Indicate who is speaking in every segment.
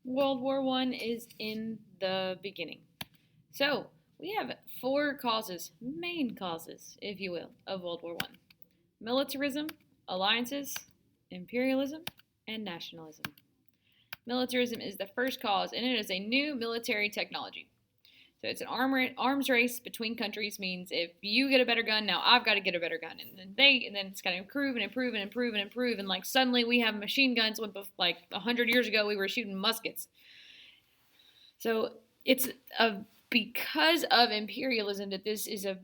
Speaker 1: World War One is in the beginning. So we have four causes, main causes, if you will, of World War One: militarism, alliances, imperialism, and nationalism. Militarism is the first cause, and it is a new military technology. So it's an arms race between countries. Means if you get a better gun, now I've got to get a better gun, and then it's got to improve and improve and improve and improve, and like suddenly we have machine guns when like 100 years ago we were shooting muskets. So it's because of imperialism that this is a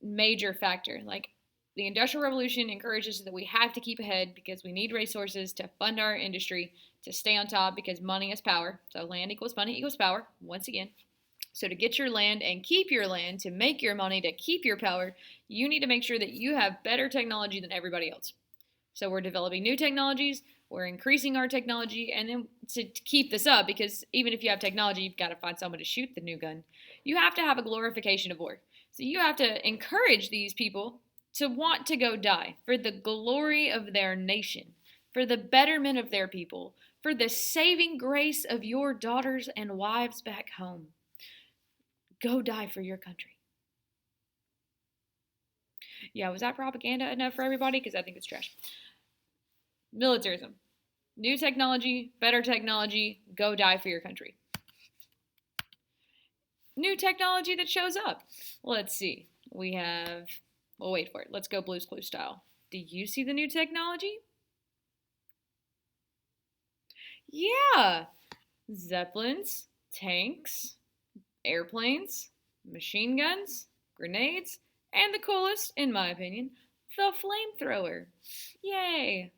Speaker 1: major factor. Like the Industrial Revolution encourages that we have to keep ahead because we need resources to fund our industry to stay on top because money is power. So land equals money equals power once again. So to get your land and keep your land, to make your money, to keep your power, you need to make sure that you have better technology than everybody else. So we're developing new technologies, we're increasing our technology, and then to keep this up, because even if you have technology, you've got to find someone to shoot the new gun. You have to have a glorification of war. So you have to encourage these people to want to go die for the glory of their nation, for the betterment of their people, for the saving grace of your daughters and wives back home. Go die for your country. Yeah, was that propaganda enough for everybody? Because I think it's trash. Militarism. New technology, better technology, go die for your country. New technology that shows up. Let's see. We have, well, wait for it. Let's go Blue's Clues style. Do you see the new technology? Yeah. Zeppelins, tanks, airplanes, machine guns, grenades, and the coolest, in my opinion, the flamethrower. Yay!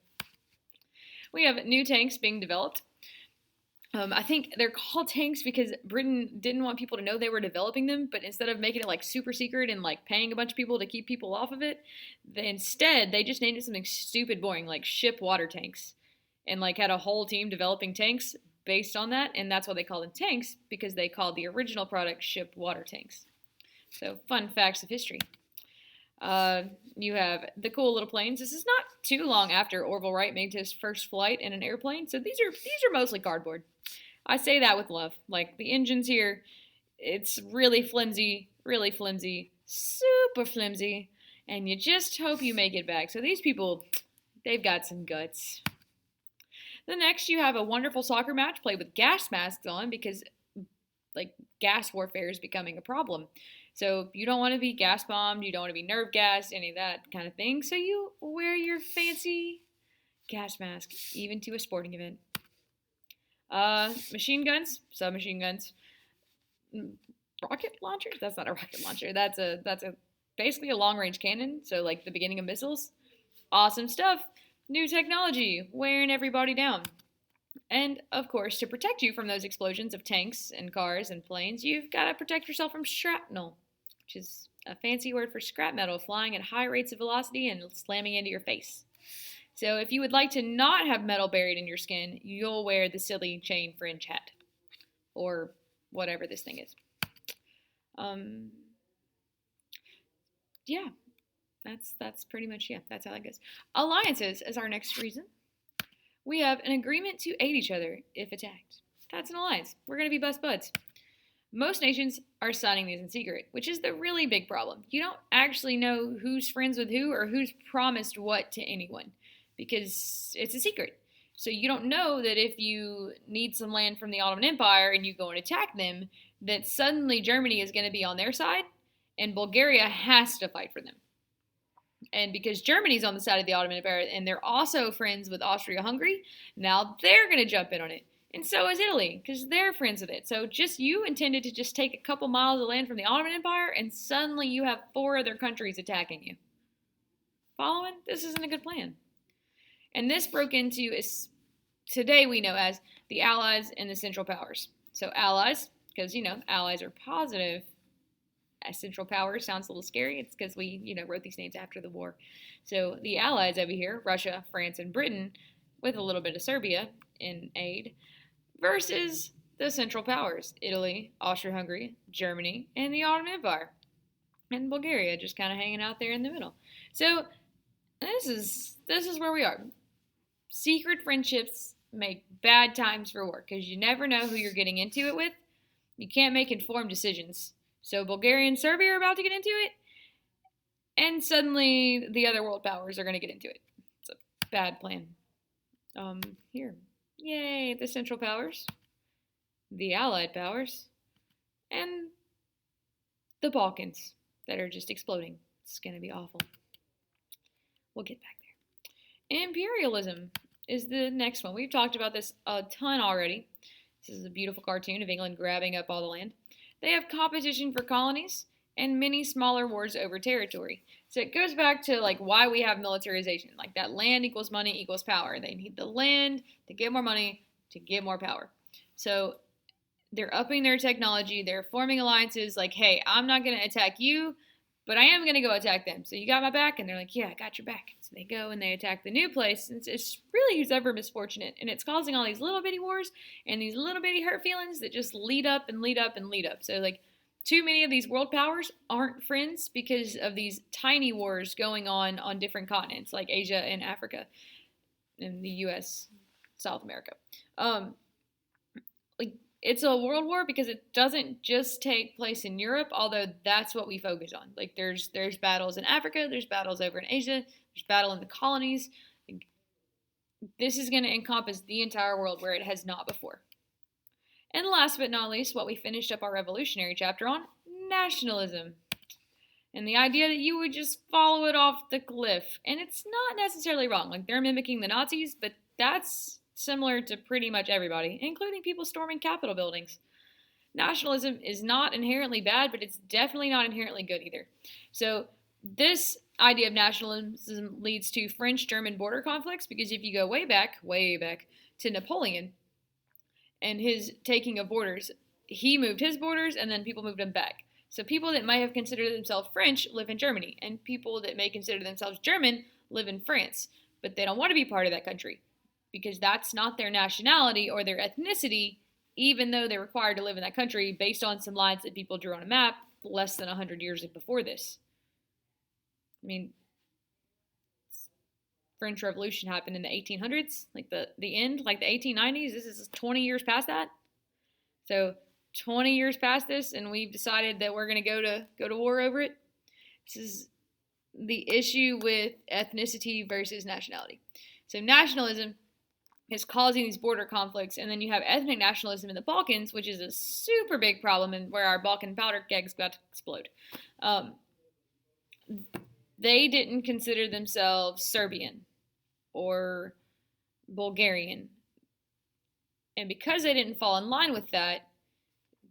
Speaker 1: We have new tanks being developed. I think they're called tanks because Britain didn't want people to know they were developing them, but instead of making it like super secret and like paying a bunch of people to keep people off of it, instead they just named it something stupid boring like ship water tanks, and like had a whole team developing tanks based on that, and that's why they call them tanks, because they called the original product ship water tanks. So fun facts of history. You have the cool little planes. This is not too long after Orville Wright made his first flight in an airplane, so these are mostly cardboard. I say that with love. Like the engines here, it's really flimsy, super flimsy, and you just hope you make it back. So these people, they've got some guts. The next, you have a wonderful soccer match played with gas masks on because, like, gas warfare is becoming a problem. So you don't want to be gas bombed, you don't want to be nerve gassed, any of that kind of thing. So you wear your fancy gas mask, even to a sporting event. Machine guns, submachine guns, rocket launchers. That's not a rocket launcher. That's a basically a long range cannon. So like the beginning of missiles. Awesome stuff. New technology, wearing everybody down. And, of course, to protect you from those explosions of tanks and cars and planes, you've got to protect yourself from shrapnel, which is a fancy word for scrap metal flying at high rates of velocity and slamming into your face. So if you would like to not have metal buried in your skin, you'll wear the silly chain fringe hat, or whatever this thing is. Yeah. That's pretty much, yeah, that's how that goes. Alliances is our next reason. We have an agreement to aid each other if attacked. That's an alliance. We're going to be best buds. Most nations are signing these in secret, which is the really big problem. You don't actually know who's friends with who or who's promised what to anyone because it's a secret. So you don't know that if you need some land from the Ottoman Empire and you go and attack them, that suddenly Germany is going to be on their side and Bulgaria has to fight for them. And because Germany's on the side of the Ottoman Empire and they're also friends with Austria-Hungary, now they're going to jump in on it. And so is Italy, because they're friends with it. So just you intended to just take a couple miles of land from the Ottoman Empire, and suddenly you have 4 other countries attacking you. Following? This isn't a good plan. And this broke into, today we know as the Allies and the Central Powers. So Allies, because, Allies are positive. Central Powers sounds a little scary. It's because we, wrote these names after the war. So the Allies over here, Russia, France, and Britain, with a little bit of Serbia in aid, versus the Central Powers, Italy, Austria-Hungary, Germany, and the Ottoman Empire. And Bulgaria just kind of hanging out there in the middle. So this is where we are. Secret friendships make bad times for war because you never know who you're getting into it with. You can't make informed decisions. So Bulgaria and Serbia are about to get into it, and suddenly the other world powers are going to get into it. It's a bad plan. Here. Yay, the Central Powers, the Allied powers, and the Balkans that are just exploding. It's going to be awful. We'll get back there. Imperialism is the next one. We've talked about this a ton already. This is a beautiful cartoon of England grabbing up all the land. They have competition for colonies and many smaller wars over territory. So it goes back to like why we have militarization. Like that land equals money equals power. They need the land to get more money to get more power. So they're upping their technology. They're forming alliances like, hey, I'm not going to attack you, but I am going to go attack them. So you got my back? And they're like, yeah, I got your back. So they go and they attack the new place. And it's really who's ever misfortunate. And it's causing all these little bitty wars and these little bitty hurt feelings that just lead up and lead up and lead up. So like too many of these world powers aren't friends because of these tiny wars going on different continents like Asia and Africa and the U.S., South America. It's a world war because it doesn't just take place in Europe, although that's what we focus on. Like there's battles in Africa, there's battles over in Asia, there's battle in the colonies. Like, this is going to encompass the entire world where it has not before. And last but not least, what we finished up our revolutionary chapter on, nationalism. And the idea that you would just follow it off the cliff. And it's not necessarily wrong. Like they're mimicking the Nazis, but that's similar to pretty much everybody, including people storming Capitol buildings. Nationalism is not inherently bad, but it's definitely not inherently good either. So this idea of nationalism leads to French-German border conflicts because if you go way back to Napoleon and his taking of borders, he moved his borders and then people moved them back. So people that might have considered themselves French live in Germany, and people that may consider themselves German live in France, but they don't want to be part of that country, because that's not their nationality or their ethnicity, even though they're required to live in that country based on some lines that people drew on a map less than 100 years before this. I mean, French Revolution happened in the 1800s, like the end, like the 1890s. This is 20 years past that. So 20 years past this, and we've decided that we're going to go to war over it. This is the issue with ethnicity versus nationality. So nationalism is causing these border conflicts, and then you have ethnic nationalism in the Balkans, which is a super big problem and where our Balkan powder keg's about to explode. They didn't consider themselves Serbian or Bulgarian, and because they didn't fall in line with that,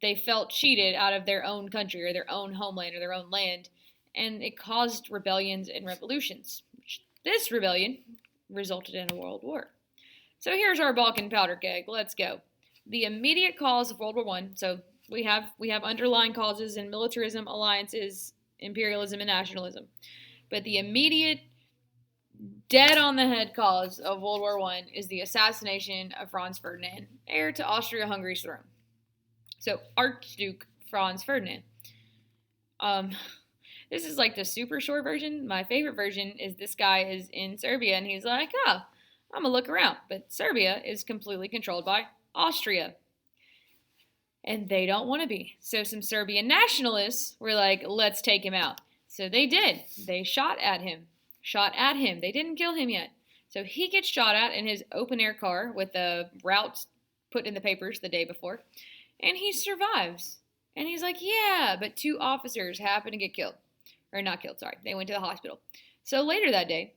Speaker 1: they felt cheated out of their own country or their own homeland or their own land, and it caused rebellions and revolutions. This rebellion resulted in a world war. So here's our Balkan powder keg. Let's go. The immediate cause of World War I. So we have underlying causes in militarism, alliances, imperialism, and nationalism. But the immediate, dead on the head cause of World War I is the assassination of Franz Ferdinand, heir to Austria-Hungary's throne. So Archduke Franz Ferdinand. This is like the super short version. My favorite version is this guy is in Serbia and he's like, oh, I'm going to look around. But Serbia is completely controlled by Austria. And they don't want to be. So some Serbian nationalists were like, let's take him out. So they did. They shot at him. They didn't kill him yet. So he gets shot at in his open-air car with the route put in the papers the day before. And he survives. And he's like, yeah, but 2 officers happen to get killed. Or not killed, sorry. They went to the hospital. So later that day,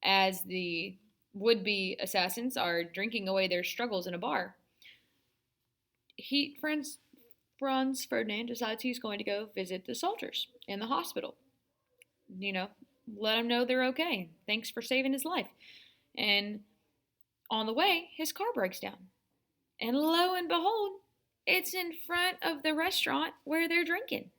Speaker 1: as the would-be assassins are drinking away their struggles in a bar, Franz Ferdinand decides he's going to go visit the soldiers in the hospital. You know, let them know they're okay. Thanks for saving his life. And on the way, his car breaks down. And lo and behold, it's in front of the restaurant where they're drinking.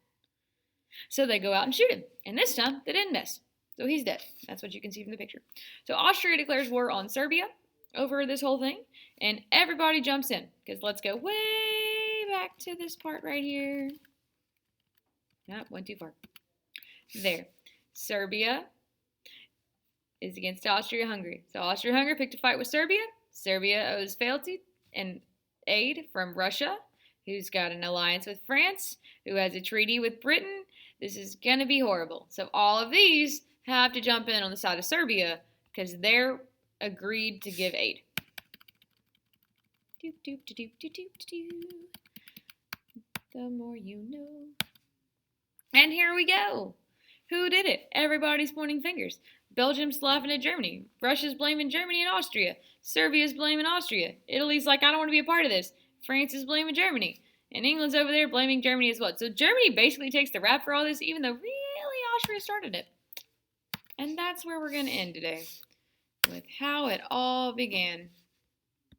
Speaker 1: So they go out and shoot him. And this time, they didn't miss. So he's dead. That's what you can see from the picture. So Austria declares war on Serbia over this whole thing. And everybody jumps in. Because let's go way back to this part right here. Nope, went too far. There. Serbia is against Austria-Hungary. So Austria-Hungary picked a fight with Serbia. Serbia owes fealty and aid from Russia, who's got an alliance with France, who has a treaty with Britain. This is going to be horrible. So all of these have to jump in on the side of Serbia because they're agreed to give aid. The more you know. And here we go. Who did it? Everybody's pointing fingers. Belgium's laughing at Germany. Russia's blaming Germany and Austria. Serbia's blaming Austria. Italy's like, I don't want to be a part of this. France is blaming Germany. And England's over there blaming Germany as well. So Germany basically takes the rap for all this, even though really Austria started it. And that's where we're going to end today, with how it all began.